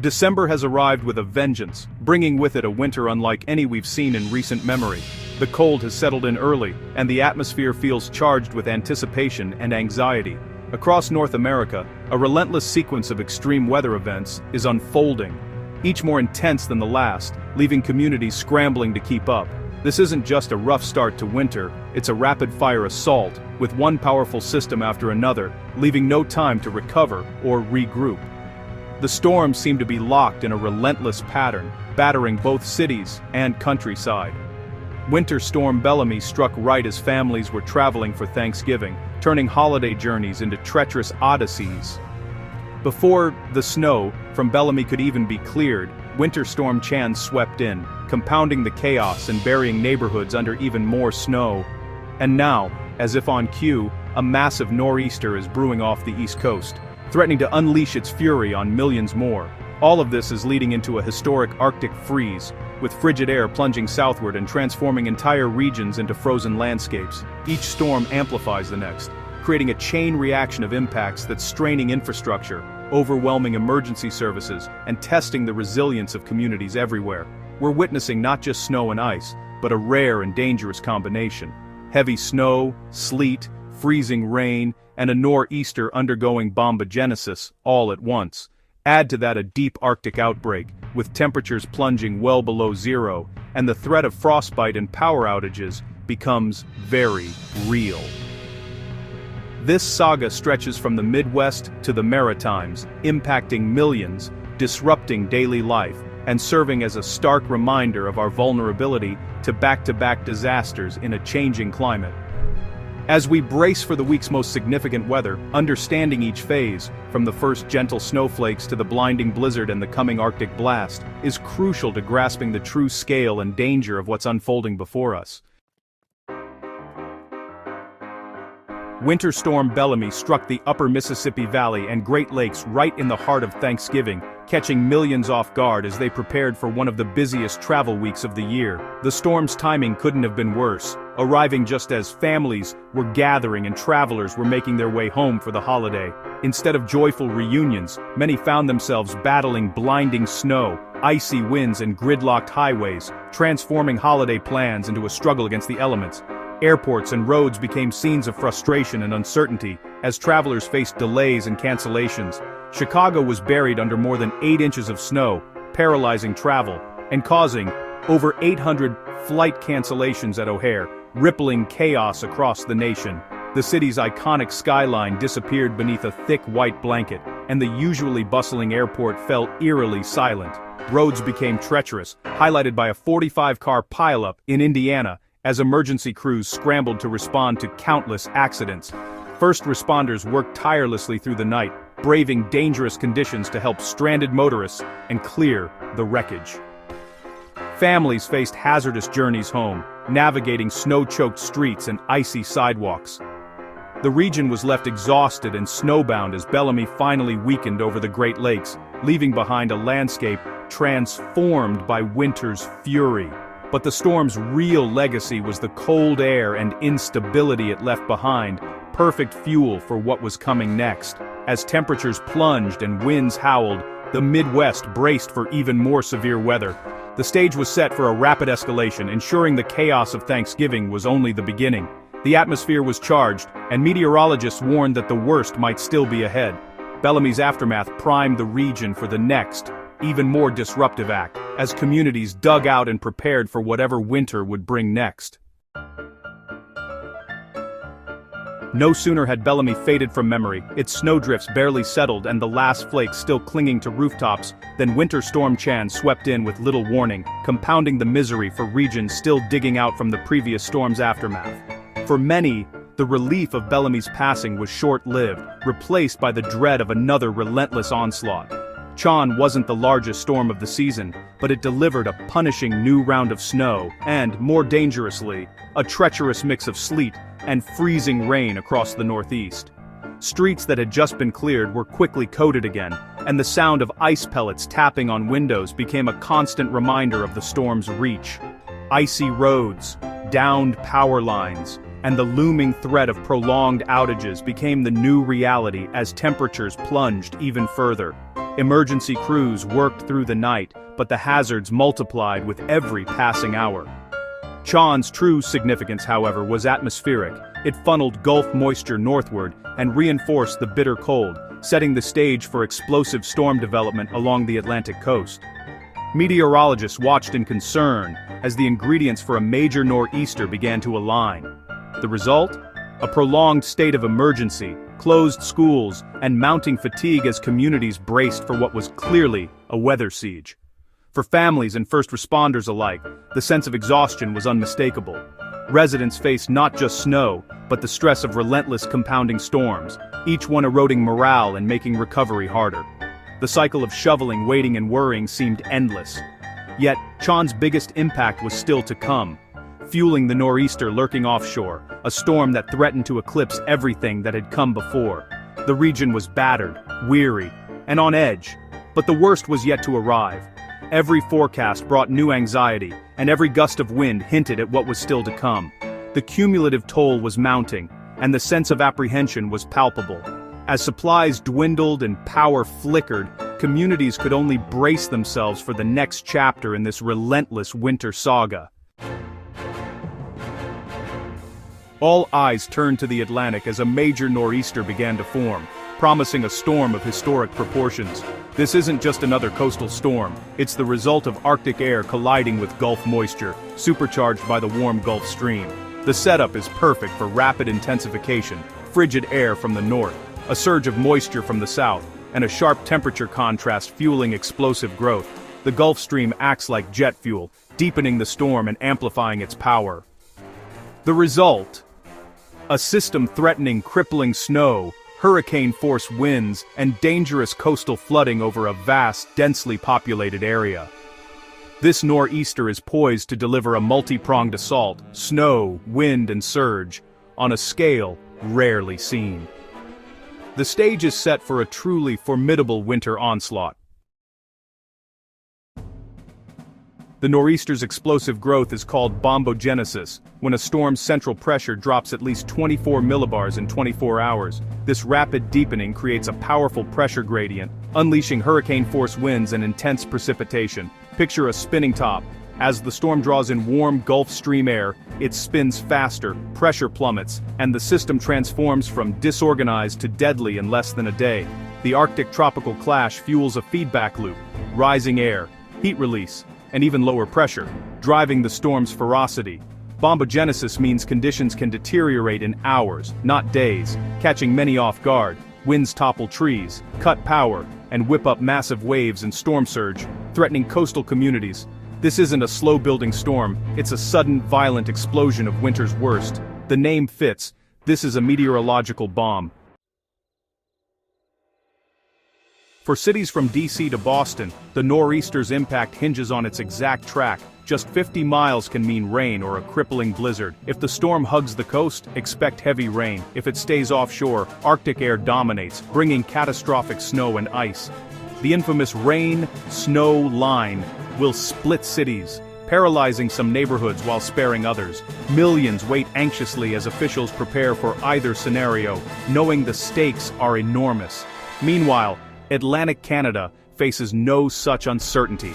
December has arrived with a vengeance, bringing with it a winter unlike any we've seen in recent memory. The cold has settled in early, and the atmosphere feels charged with anticipation and anxiety. Across North America, a relentless sequence of extreme weather events is unfolding, each more intense than the last, leaving communities scrambling to keep up. This isn't just a rough start to winter, it's a rapid-fire assault, with one powerful system after another, leaving no time to recover or regroup. The storms seem to be locked in a relentless pattern, battering both cities and countryside. Winter storm Bellamy struck right as families were traveling for Thanksgiving, turning holiday journeys into treacherous odysseys. Before the snow from Bellamy could even be cleared, Winter Storm Chan swept in, compounding the chaos and burying neighborhoods under even more snow. And now, as if on cue, a massive nor'easter is brewing off the East Coast, threatening to unleash its fury on millions more. All of this is leading into a historic Arctic freeze, with frigid air plunging southward and transforming entire regions into frozen landscapes. Each storm amplifies the next, creating a chain reaction of impacts that's straining infrastructure, overwhelming emergency services, and testing the resilience of communities everywhere. We're witnessing not just snow and ice, but a rare and dangerous combination. Heavy snow, sleet, freezing rain, and a nor'easter undergoing bombogenesis all at once. Add to that a deep Arctic outbreak, with temperatures plunging well below zero, and the threat of frostbite and power outages becomes very real. This saga stretches from the Midwest to the Maritimes, impacting millions, disrupting daily life, and serving as a stark reminder of our vulnerability to back-to-back disasters in a changing climate. As we brace for the week's most significant weather, understanding each phase, from the first gentle snowflakes to the blinding blizzard and the coming Arctic blast, is crucial to grasping the true scale and danger of what's unfolding before us. Winter Storm Bellamy struck the upper Mississippi Valley and Great Lakes right in the heart of Thanksgiving, catching millions off guard as they prepared for one of the busiest travel weeks of the year. The storm's timing couldn't have been worse, arriving just as families were gathering and travelers were making their way home for the holiday. Instead of joyful reunions, many found themselves battling blinding snow, icy winds and gridlocked highways, transforming holiday plans into a struggle against the elements. Airports and roads became scenes of frustration and uncertainty as travelers faced delays and cancellations. Chicago was buried under more than 8 inches of snow, paralyzing travel, and causing over 800 flight cancellations at O'Hare, rippling chaos across the nation. The city's iconic skyline disappeared beneath a thick white blanket, and the usually bustling airport fell eerily silent. Roads became treacherous, highlighted by a 45-car pileup in Indiana, as emergency crews scrambled to respond to countless accidents. First responders worked tirelessly through the night, braving dangerous conditions to help stranded motorists and clear the wreckage. Families faced hazardous journeys home, navigating snow-choked streets and icy sidewalks. The region was left exhausted and snowbound as Bellamy finally weakened over the Great Lakes, leaving behind a landscape transformed by winter's fury. But the storm's real legacy was the cold air and instability it left behind, perfect fuel for what was coming next. As temperatures plunged and winds howled, the Midwest braced for even more severe weather. The stage was set for a rapid escalation, ensuring the chaos of Thanksgiving was only the beginning. The atmosphere was charged, and meteorologists warned that the worst might still be ahead. Bellamy's aftermath primed the region for the next, even more disruptive act, as communities dug out and prepared for whatever winter would bring next. No sooner had Bellamy faded from memory, its snowdrifts barely settled and the last flakes still clinging to rooftops, than Winter Storm Chan swept in with little warning, compounding the misery for regions still digging out from the previous storm's aftermath. For many, the relief of Bellamy's passing was short-lived, replaced by the dread of another relentless onslaught. Chan wasn't the largest storm of the season, but it delivered a punishing new round of snow and, more dangerously, a treacherous mix of sleet and freezing rain across the Northeast. Streets that had just been cleared were quickly coated again, and the sound of ice pellets tapping on windows became a constant reminder of the storm's reach. Icy roads, downed power lines, and the looming threat of prolonged outages became the new reality as temperatures plunged even further. Emergency crews worked through the night, but the hazards multiplied with every passing hour. Chan's true significance, however, was atmospheric. It funneled Gulf moisture northward and reinforced the bitter cold, setting the stage for explosive storm development along the Atlantic coast. Meteorologists watched in concern as the ingredients for a major nor'easter began to align. The result? A prolonged state of emergency, closed schools, and mounting fatigue as communities braced for what was clearly a weather siege. For families and first responders alike, the sense of exhaustion was unmistakable. Residents faced not just snow, but the stress of relentless compounding storms, each one eroding morale and making recovery harder. The cycle of shoveling, waiting, and worrying seemed endless. Yet, Chan's biggest impact was still to come, fueling the nor'easter lurking offshore, a storm that threatened to eclipse everything that had come before. The region was battered, weary, and on edge, but the worst was yet to arrive. Every forecast brought new anxiety, and every gust of wind hinted at what was still to come. The cumulative toll was mounting, and the sense of apprehension was palpable. As supplies dwindled and power flickered, communities could only brace themselves for the next chapter in this relentless winter saga. All eyes turned to the Atlantic as a major nor'easter began to form, promising a storm of historic proportions. This isn't just another coastal storm, it's the result of Arctic air colliding with Gulf moisture, supercharged by the warm Gulf Stream. The setup is perfect for rapid intensification, frigid air from the north, a surge of moisture from the south, and a sharp temperature contrast fueling explosive growth. The Gulf Stream acts like jet fuel, deepening the storm and amplifying its power. The result? A system threatening crippling snow, hurricane-force winds, and dangerous coastal flooding over a vast, densely populated area. This nor'easter is poised to deliver a multi-pronged assault, snow, wind, and surge, on a scale rarely seen. The stage is set for a truly formidable winter onslaught. The nor'easter's explosive growth is called bombogenesis, when a storm's central pressure drops at least 24 millibars in 24 hours. This rapid deepening creates a powerful pressure gradient, unleashing hurricane-force winds and intense precipitation. Picture a spinning top. As the storm draws in warm Gulf Stream air, it spins faster, pressure plummets, and the system transforms from disorganized to deadly in less than a day. The Arctic tropical clash fuels a feedback loop: rising air, heat release, and even lower pressure, driving the storm's ferocity. Bombogenesis means conditions can deteriorate in hours, not days, catching many off guard. Winds topple trees, cut power, and whip up massive waves and storm surge, threatening coastal communities. This isn't a slow-building storm, it's a sudden, violent explosion of winter's worst. The name fits. This is a meteorological bomb. For cities from DC to Boston, the nor'easter's impact hinges on its exact track. Just 50 miles can mean rain or a crippling blizzard. If the storm hugs the coast, expect heavy rain. If it stays offshore, Arctic air dominates, bringing catastrophic snow and ice. The infamous rain-snow line will split cities, paralyzing some neighborhoods while sparing others. Millions wait anxiously as officials prepare for either scenario, knowing the stakes are enormous. Meanwhile, Atlantic Canada faces no such uncertainty.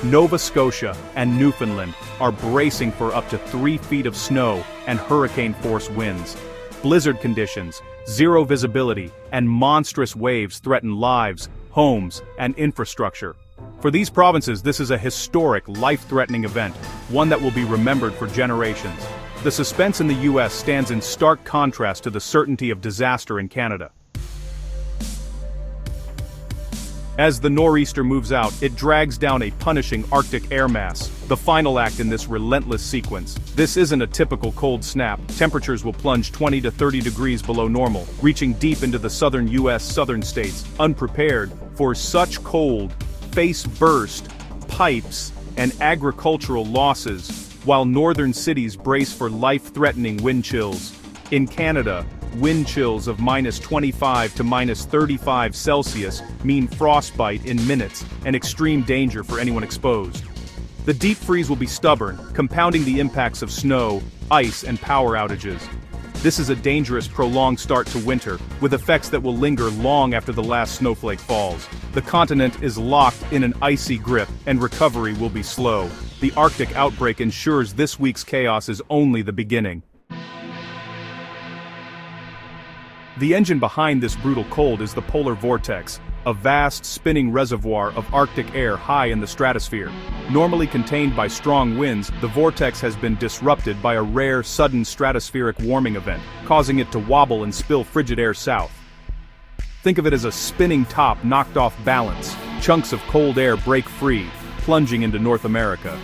Nova Scotia and Newfoundland are bracing for up to 3 feet of snow and hurricane-force winds. Blizzard conditions, zero visibility, and monstrous waves threaten lives, homes, and infrastructure. For these provinces, this is a historic, life-threatening event, one that will be remembered for generations. The suspense in the US stands in stark contrast to the certainty of disaster in Canada. As the nor'easter moves out, it drags down a punishing Arctic air mass, the final act in this relentless sequence. This isn't a typical cold snap. Temperatures will plunge 20 to 30 degrees below normal, reaching deep into the southern US southern states. Unprepared for such cold, face burst, pipes, and agricultural losses, while northern cities brace for life-threatening wind chills. In Canada, wind chills of -25 to -35 Celsius mean frostbite in minutes and extreme danger for anyone exposed. The deep freeze will be stubborn, compounding the impacts of snow, ice, and power outages. This is a dangerous, prolonged start to winter, with effects that will linger long after the last snowflake falls. The continent is locked in an icy grip, and recovery will be slow. The Arctic outbreak ensures this week's chaos is only the beginning. The engine behind this brutal cold is the polar vortex, a vast, spinning reservoir of Arctic air high in the stratosphere. Normally contained by strong winds, the vortex has been disrupted by a rare, sudden stratospheric warming event, causing it to wobble and spill frigid air south. Think of it as a spinning top knocked off balance. Chunks of cold air break free, plunging into North America.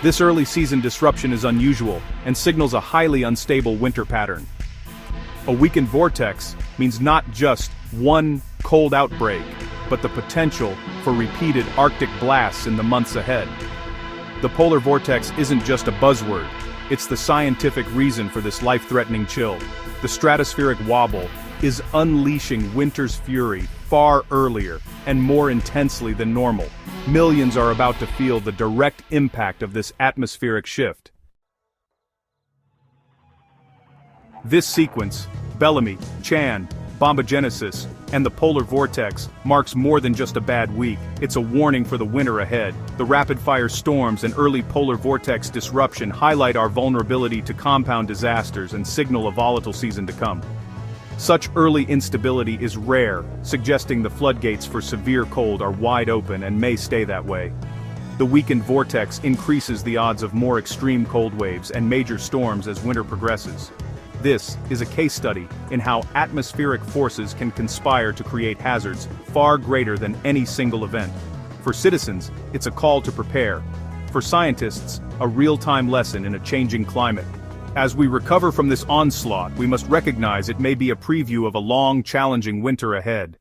This early season disruption is unusual, and signals a highly unstable winter pattern. A weakened vortex means not just one cold outbreak, but the potential for repeated Arctic blasts in the months ahead. The polar vortex isn't just a buzzword, it's the scientific reason for this life-threatening chill. The stratospheric wobble is unleashing winter's fury far earlier and more intensely than normal. Millions are about to feel the direct impact of this atmospheric shift. This sequence, Bellamy, Chan, Bombogenesis, and the polar vortex, marks more than just a bad week. It's a warning for the winter ahead. The rapid-fire storms and early polar vortex disruption highlight our vulnerability to compound disasters and signal a volatile season to come. Such early instability is rare, suggesting the floodgates for severe cold are wide open and may stay that way. The weakened vortex increases the odds of more extreme cold waves and major storms as winter progresses. This is a case study in how atmospheric forces can conspire to create hazards far greater than any single event. For citizens, it's a call to prepare. For scientists, a real-time lesson in a changing climate. As we recover from this onslaught, we must recognize it may be a preview of a long, challenging winter ahead.